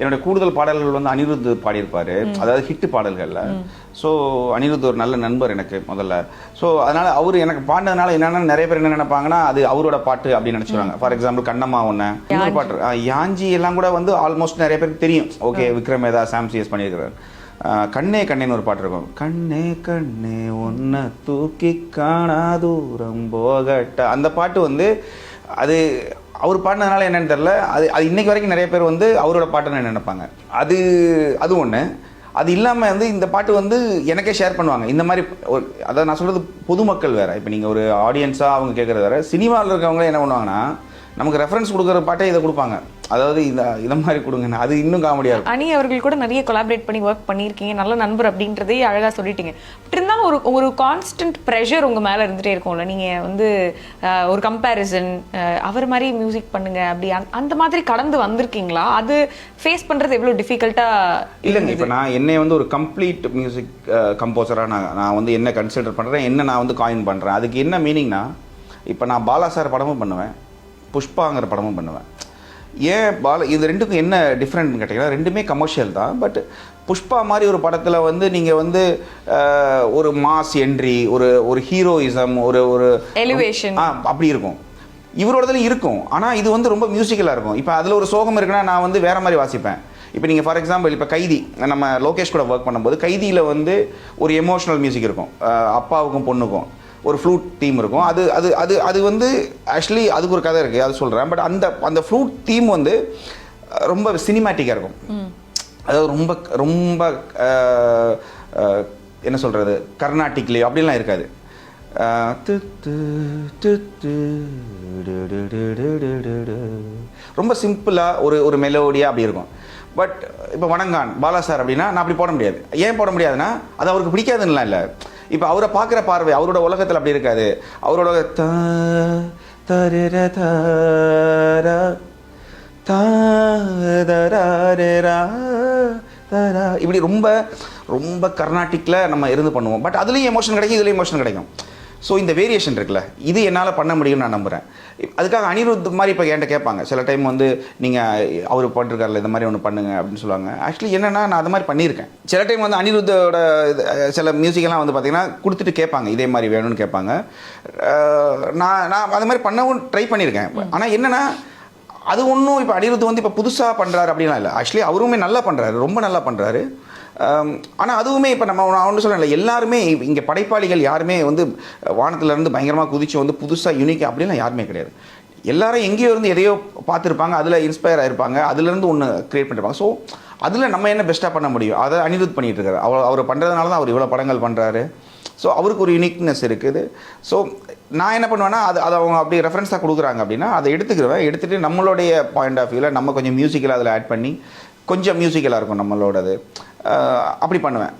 என்னுடைய கூடுதல் பாடல்கள் வந்து அனிருத் பாடியிருப்பார், அதாவது ஹிட் பாடல்களில். ஸோ அனிருத் ஒரு நல்ல நண்பர் எனக்கு முதல்ல. ஸோ அதனால் அவர் எனக்கு பாடினதுனால என்னென்னா நிறைய பேர் என்ன நினைப்பாங்கன்னா அது அவரோட பாட்டு அப்படின்னு நினச்சிடுவாங்க. ஃபார் எக்ஸாம்பிள் கண்ணம்மா ஒன்று, இன்னொரு பாட்டு யாஞ்சி எல்லாம் கூட வந்து ஆல்மோஸ்ட் நிறைய பேருக்கு தெரியும். ஓகே, விக்ரம் வேதா, சாம் சிஎஸ் பண்ணியிருக்கிறார். கண்ணே கண்ணேன்னு ஒரு பாட்டு இருக்கும். கண்ணே கண்ணே ஒன்றை தூக்கி காணா தூரம் போகட்ட, அந்த பாட்டு வந்து அது அவர் பாடினதுனால என்னன்னு தெரில, அது இன்னைக்கு வரைக்கும் நிறைய பேர் வந்து அவரோட பாட்டுன்னு நினைப்பாங்க. அது ஒன்று. அது இல்லாமல் வந்து இந்த பாட்டு வந்து எனக்கே ஷேர் பண்ணுவாங்க. இந்த மாதிரி ஒரு, அதாவது நான் சொல்கிறது பொதுமக்கள் வேறு. இப்போ நீங்கள் ஒரு ஆடியன்ஸாக அவங்க கேட்குறது வேறு. சினிமாவில் இருக்கவங்களே என்ன பண்ணுவாங்கன்னா நமக்கு ரெஃபரன்ஸ் கொடுக்குற பாட்டே இதை கொடுப்பாங்க. அதாவது இந்த மாதிரி கொடுங்க, அது இன்னும் காமெடியாக இருக்கும். அனி அவர்கள் கூட நிறைய கொலாபரேட் பண்ணி ஒர்க் பண்ணியிருக்கீங்க, நல்ல நண்பர் அப்படின்றதே அழகாக சொல்லிட்டீங்க. பட் இருந்தாலும் ஒரு கான்ஸ்டன்ட் ப்ரெஷர் உங்கள் மேலே இருந்துகிட்டே இருக்கும்ல. நீங்கள் வந்து ஒரு கம்பேரிசன், அவர் மாதிரி மியூசிக் பண்ணுங்க அப்படி அந்த மாதிரி கடந்து வந்திருக்கீங்களா? அது ஃபேஸ் பண்ணுறது எவ்வளோ டிஃபிகல்ட்டாக? இல்லைங்க, இப்போ நான் என்னை வந்து ஒரு கம்ப்ளீட் மியூசிக் கம்போசராக நான் வந்து என்ன கன்சிடர் பண்ணுறேன், என்ன நான் வந்து காயின் பண்ணுறேன். அதுக்கு என்ன மீனிங்னா, இப்போ நான் பாலா சார் படமும் பண்ணுவேன், புஷ்பாங்கிற படமும் பண்ணுவேன். ஏன் இது ரெண்டுக்கும் என்ன டிஃப்ரெண்ட்னு கேட்டிங்கன்னா, ரெண்டுமே கமர்ஷியல் தான். பட் புஷ்பா மாதிரி ஒரு படத்தில் வந்து நீங்கள் வந்து ஒரு மாஸ் என்ட்ரி, ஒரு ஹீரோயிசம், ஒரு எலிவேஷன் அப்படி இருக்கும். இவரோடதுல இருக்கும். ஆனால் இது வந்து ரொம்ப மியூசிக்கலாக இருக்கும். இப்போ அதில் ஒரு சோகம் இருக்குன்னா நான் வந்து வேறு மாதிரி வாசிப்பேன். இப்போ நீங்கள் ஃபார் எக்ஸாம்பிள் இப்போ கைதி, நம்ம லோகேஷ் கூட ஒர்க் பண்ணும்போது கைதியில் வந்து ஒரு எமோஷ்னல் மியூசிக் இருக்கும். அப்பாவுக்கும் பொண்ணுக்கும் ஒரு ஃப்ளூட் தீம் இருக்கும். அது அது அது அது வந்து ஆக்சுவலி அதுக்கு ஒரு கதை இருக்குது, அது சொல்கிறேன். பட் அந்த ஃப்ளூட் தீம் வந்து ரொம்ப சினிமேட்டிக்காக இருக்கும். அதாவது ரொம்ப ரொம்ப என்ன சொல்கிறது, கர்நாட்டிக்லேயோ அப்படிலாம் இருக்காது. ரொம்ப சிம்பிளாக ஒரு மெலோடியாக அப்படி இருக்கும். பட் இப்போ வணங்கான் பாலா சார் அப்படின்னா நான் அப்படி போட முடியாது. ஏன் போட முடியாதுன்னா அது அவருக்கு பிடிக்காதுன்னெலாம் இல்லை. இப்போ அவரை பார்க்குற பார்வை அவரோட உலகத்தில் அப்படி இருக்காது. அவரோட இப்படி ரொம்ப ரொம்ப கர்நாட்டிக்கில் நம்ம இருந்து பண்ணுவோம். பட் அதுலேயும் எமோஷன் கிடைக்கும், இதுலேயும் எமோஷன் கிடைக்கும். ஸோ இந்த வேரியேஷன் இருக்குல்ல, இது என்னால் பண்ண முடியும்னு நான் நம்புகிறேன். அதுக்காக அனிருத் மாதிரி இப்போ என்கிட்ட கேட்பாங்க சில டைம் வந்து, நீங்கள் அவர் பண்ணிருக்காருல இந்த மாதிரி ஒன்று பண்ணுங்க அப்படின்னு சொல்லுவாங்க. ஆக்சுவலி என்னென்னா நான் அது மாதிரி பண்ணியிருக்கேன். சில டைம் வந்து அனிருத்தோட சில மியூசிக்கெல்லாம் வந்து பார்த்திங்கன்னா கொடுத்துட்டு கேட்பாங்க, இதே மாதிரி வேணும்னு கேட்பாங்க. நான் அது மாதிரி பண்ணவும் ட்ரை பண்ணியிருக்கேன். ஆனால் என்னென்னா அது ஒன்றும் இப்போ அனிருத் வந்து இப்போ புதுசாக பண்ணுறாரு அப்படின்லாம் இல்லை. ஆக்சுவலி அவருமே நல்லா பண்ணுறாரு, ரொம்ப நல்லா பண்ணுறாரு. ஆனால் அதுவுமே இப்போ நான் ஒன்று சொல்கிறேன், எல்லாருமே இங்கே படைப்பாளிகள் யாருமே வந்து வானத்திலேருந்து பயங்கரமாக குதிச்சு வந்து புதுசாக யூனிக்காக அப்படிலாம் யாருமே கிடையாது. எல்லாரும் எங்கேயோ இருந்து எதையோ பார்த்துருப்பாங்க, அதில் இன்ஸ்பயர் ஆகிருப்பாங்க, அதுலேருந்து ஒன்று க்ரியேட் பண்ணியிருப்பாங்க. ஸோ அதில் நம்ம என்ன பெஸ்ட்டாக பண்ண முடியும், அதை அனிருத் பண்ணிகிட்டு இருக்காரு. அவர் பண்ணுறதுனால தான் அவர் இவ்வளோ படங்கள் பண்ணுறாரு. ஸோ அவருக்கு ஒரு யூனிக்னஸ் இருக்குது. ஸோ நான் என்ன பண்ணுவேன்னா, அதை அவங்க அப்படி ரெஃபரன்ஸாக கொடுக்குறாங்க அப்படின்னா அதை எடுத்துகிட்டு நம்மளுடைய பாயிண்ட் ஆஃப் வியூவில் நம்ம கொஞ்சம் மியூசிக்கலாக அதில் ஆட் பண்ணி கொஞ்சம் மியூசிக்கலாக இருக்கும் நம்மளோடது, அப்படி பண்ணுவேன்.